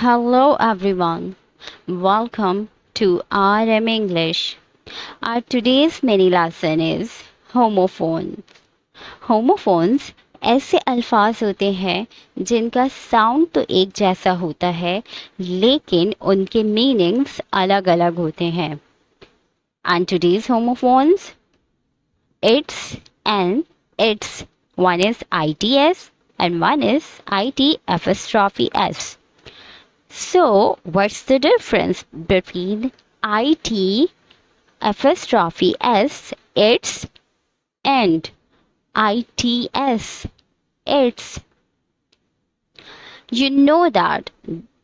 Hello everyone. Welcome to RM English. Our today's mini lesson is homophones. Homophones ऐसे अल्फाज होते हैं जिनका साउंड तो एक जैसा होता है लेकिन उनके मीनिंग्स अलग-अलग होते हैं. And today's homophones, it's and its. One is ITS and one is IT apostrophe S. So, what's the difference between IT apostrophe S, its, and ITS, its? You know that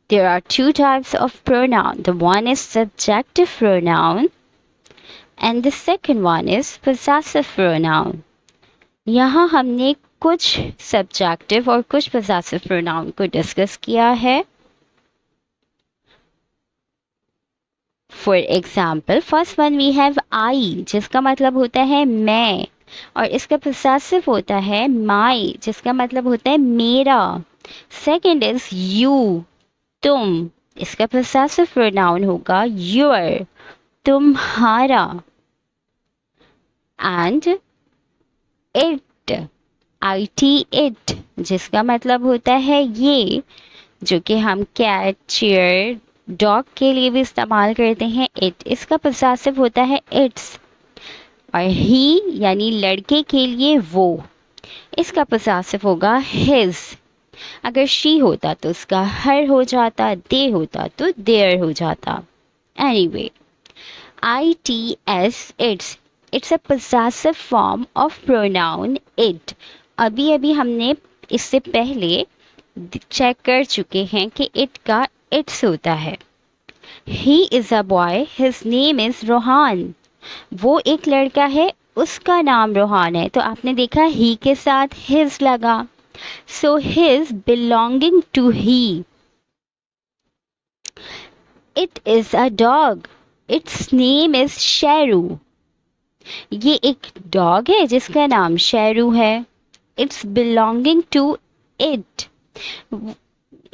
there are two types of pronoun. The one is subjective pronoun and the second one is possessive pronoun. यहाँ हमने कुछ subjective और कुछ possessive pronoun को discuss किया है. For example, first one we have I, जिसका मतलब होता है मैं, और इसका possessive होता है my, जिसका मतलब होता है मेरा. Second is you, तुम, इसका possessive pronoun होगा your, तुम्हारा. And it, it, जिसका मतलब होता है ये, जो कि हम कैट, चेयर, डॉग के लिए भी इस्तेमाल करते हैं. इट, इसका possessive होता है इट्स. और ही यानी लड़के के लिए वो, इसका possessive होगा हिज. अगर शी होता तो उसका हर हो जाता, दे होता तो देयर हो जाता. Anyway, ITS, it's a possessive form of pronoun it. अभी हमने इससे पहले चेक कर चुके हैं कि it का इट्स होता है. He is a boy, his name is Rohan. वो एक लड़का है, उसका नाम रोहान है. तो आपने देखा he के साथ his लगा. So his belonging to he. It is a dog. Its name is Sheru. ये एक डॉग है जिसका नाम शेरू है. It's belonging to it.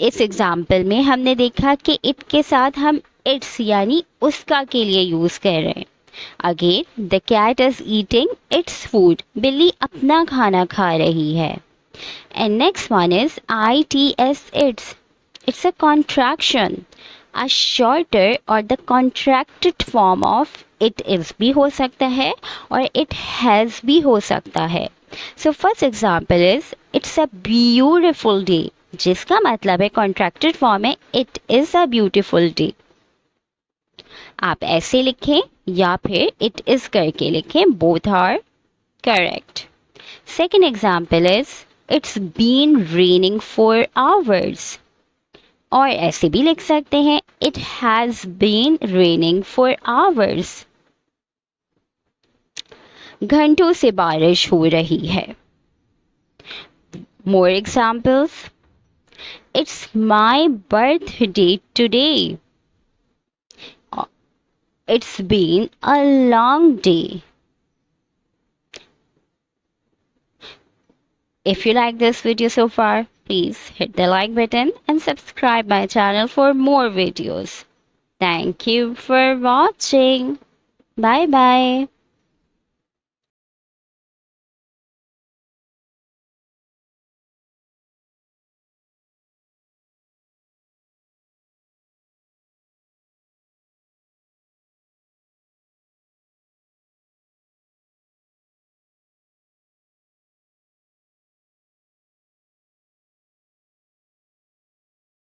इस एग्जाम्पल में हमने देखा कि इट के साथ हम इट्स यानी उसका के लिए यूज कर रहे हैं. Again, the cat is eating its food. बिल्ली अपना खाना खा रही है. And next one is ITS, it's a contraction. A shorter और the contracted form of it is भी हो सकता है और इट हैज भी हो सकता है. So first example is it's a beautiful day, जिसका मतलब है कॉन्ट्रैक्टेड फॉर्म है it is a beautiful day. आप ऐसे लिखें या फिर इट इज करके लिखें, both are correct. Second example is it's been raining for hours, और ऐसे भी लिख सकते हैं it has been raining for hours. घंटों से बारिश हो रही है. More examples, it's my birthday today. It's been a long day. If you like this video so far, please hit the like button and subscribe my channel for more videos. Thank you for watching. Bye bye.